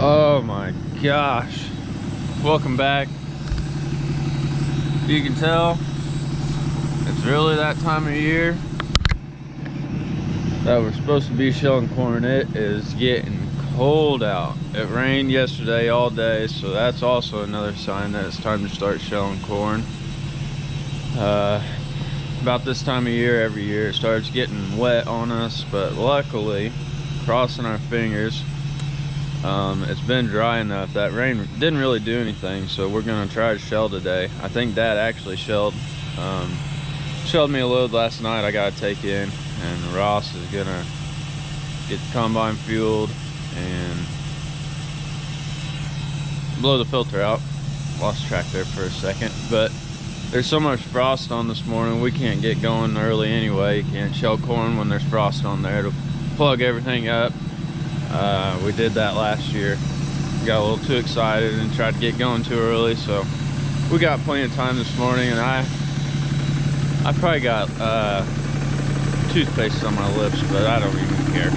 Oh my gosh. Welcome back. You can tell it's really that time of year that we're supposed to be shelling corn. It is getting cold out. It rained yesterday all day, so that's also another sign that it's time to start shelling corn. About this time of year every year it starts getting wet on us, but luckily, crossing our fingers, it's been dry enough. That rain didn't really do anything, so we're gonna try to shell today. I think Dad actually shelled me a load last night I gotta take in, and Ross is gonna get the combine fueled and blow the filter out. Lost track there for a second, but there's so much frost on this morning, we can't get going early anyway. You can't shell corn when there's frost on there. It'll plug everything up. We did that last year. Got a little too excited and tried to get going too early, so we got plenty of time this morning. And I probably got toothpaste on my lips, but I don't even care.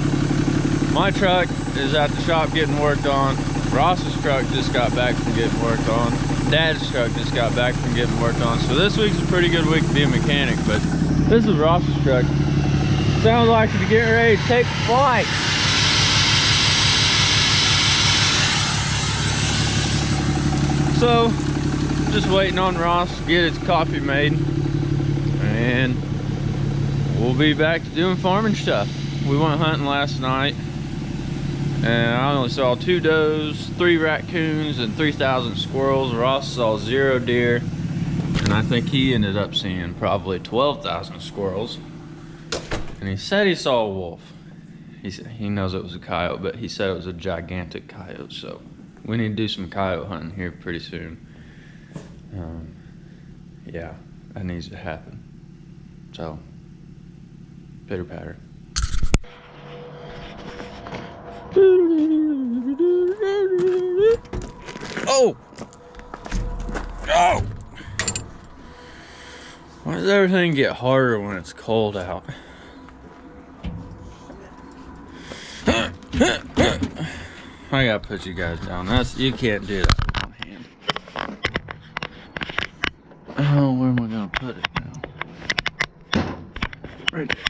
My truck is at the shop getting worked on. Ross's truck just got back from getting worked on. Dad's truck just got back from getting worked on. So this week's a pretty good week to be a mechanic, but this is Ross's truck. Sounds like it's getting ready to take flight. So, just waiting on Ross to get his coffee made, and we'll be back to doing farming stuff. We went hunting last night, and I only saw 2 does, 3 raccoons, and 3,000 squirrels. Ross saw 0 deer, and I think he ended up seeing probably 12,000 squirrels. And he said he saw a wolf. He knows it was a coyote, but he said it was a gigantic coyote, so we need to do some coyote hunting here pretty soon. Yeah, that needs to happen. So, pitter patter. Oh! Oh! Why does everything get harder when it's cold out? I gotta put you guys down. You can't do that with one hand. Oh, where am I gonna put it now? Right there.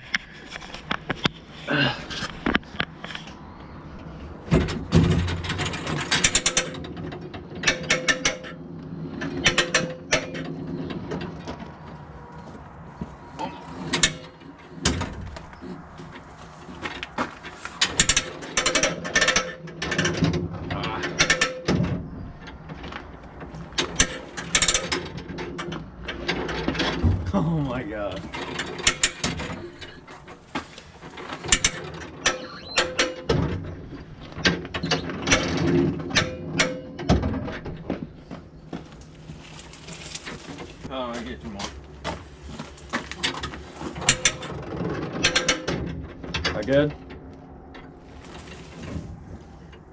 Oh my God. Oh, I get you more. I good?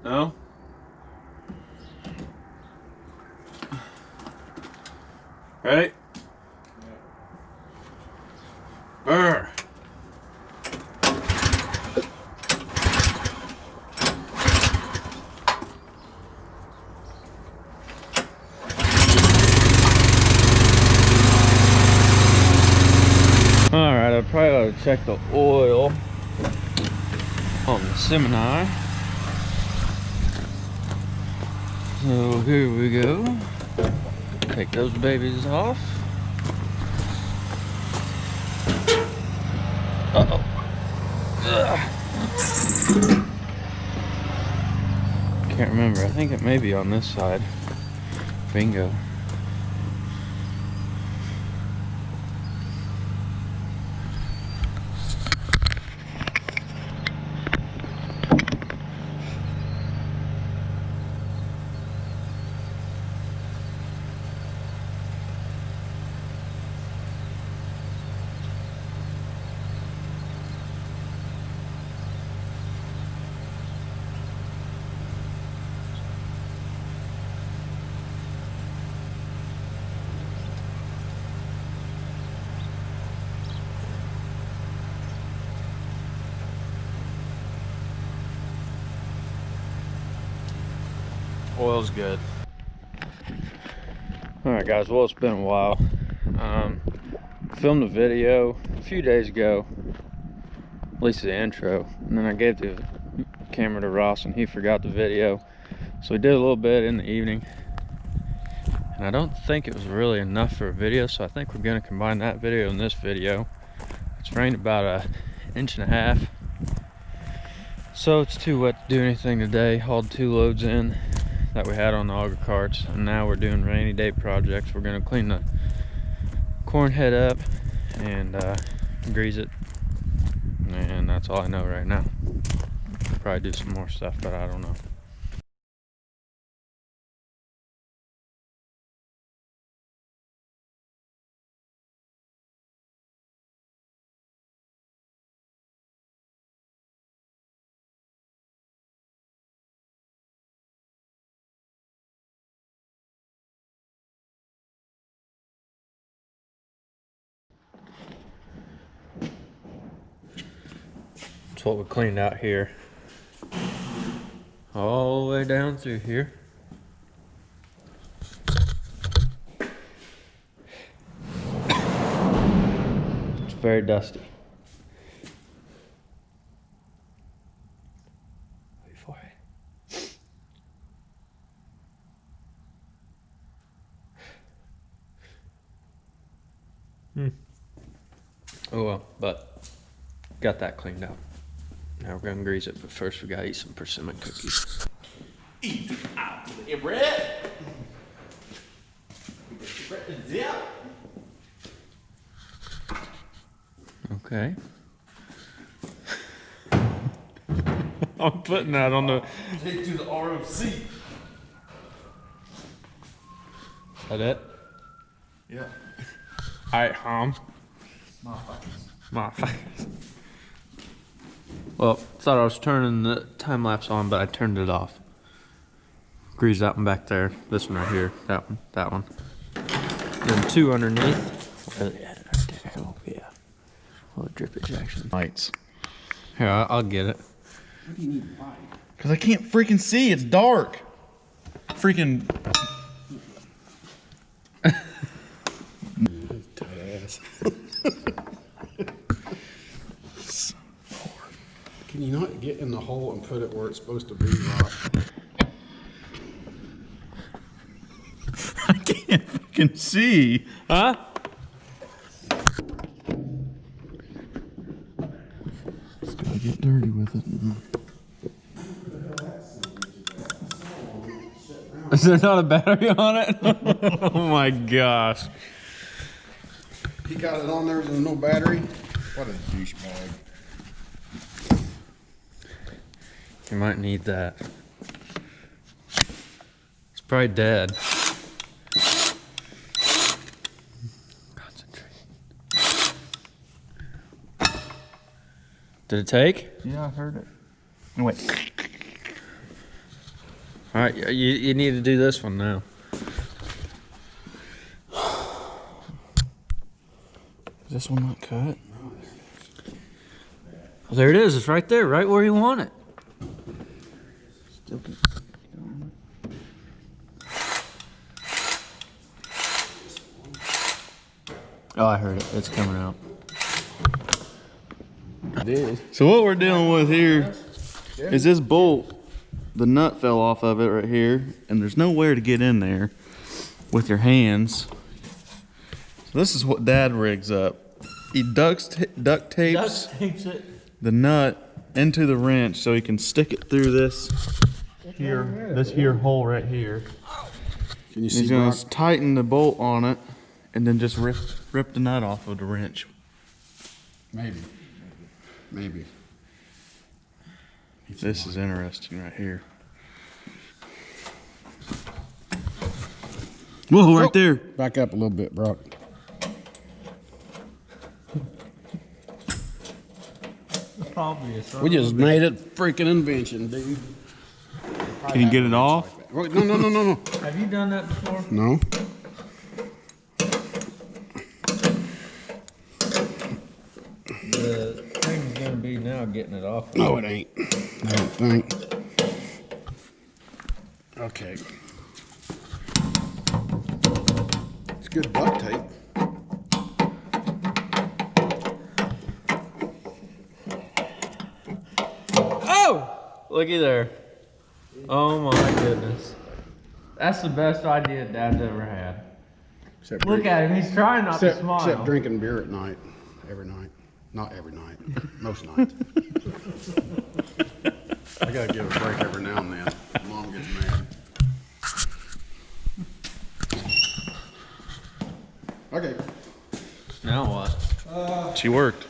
No? Ready? Brr. Alright, I probably ought to check the oil on the Semi. So here we go. Take those babies off. Uh-oh. Can't remember. I think it may be on this side. Bingo. Oil's good. Alright guys, well it's been a while. Filmed a video a few days ago, at least the intro, and then I gave the camera to Ross and he forgot the video. So we did a little bit in the evening. And I don't think it was really enough for a video, so I think we're gonna combine that video and this video. It's rained about 1.5 inches. So it's too wet to do anything today. Hauled 2 loads in that we had on the auger carts, and now we're doing rainy day projects. We're gonna clean the corn head up and grease it, and that's all I know right now. Probably do some more stuff, but I don't know. That's what we cleaned out here. All the way down through here. It's very dusty. Wait for it. Oh well, but got that cleaned out. Now we're gonna grease it, but first we gotta eat some persimmon cookies. Eat out the bread. Yeah. Okay. I'm putting that on the. Take to the ROC. Is that it? Yeah. Alright, Hom. My face. Well, thought I was turning the time lapse on, but I turned it off. Grease that one back there. This one right here. That one. That one. Then 2 underneath. Right there. Oh yeah. Well, drip ejection. Lights. Here, I'll get it. What do you need light? Because I can't freaking see. It's dark. Freaking. Tight ass. Can you not get in the hole and put it where it's supposed to be, Rock? I can't fucking see. Huh? Just gotta get dirty with it. Is there not a battery on it? Oh my gosh. He got it on there with no battery. What a douchebag. You might need that. It's probably dead. Concentrate. Did it take? Yeah, I heard it. Wait. All right, you need to do this one now. Is this one not cut? Well, there it is. It's right there, right where you want it. Still can. Oh, I heard it. It's coming out. It is. So what we're dealing with here is this bolt. The nut fell off of it right here, and there's nowhere to get in there with your hands. So this is what Dad rigs up. He duct tapes the nut into the wrench so he can stick it through this here hole right here. Can you see? He's gonna tighten the bolt on it, and then just rip the nut off of the wrench. Maybe. Maybe. This is interesting right here. Whoa, right there. Back up a little bit, Brock. Probably We just made it freaking invention, dude. Can you get it off? Wait, no. Have you done that before? No. The thing's gonna be now getting it off. No, it ain't. I don't think. Okay. It's good duct tape. Oh! Looky there. Oh my goodness. That's the best idea Dad's ever had. Except Look at him, he's trying not to smile. Except drinking beer at night. Every night. Not every night. Most nights. I gotta give a break every now and then. Mom gets mad. Okay. Now what? She worked.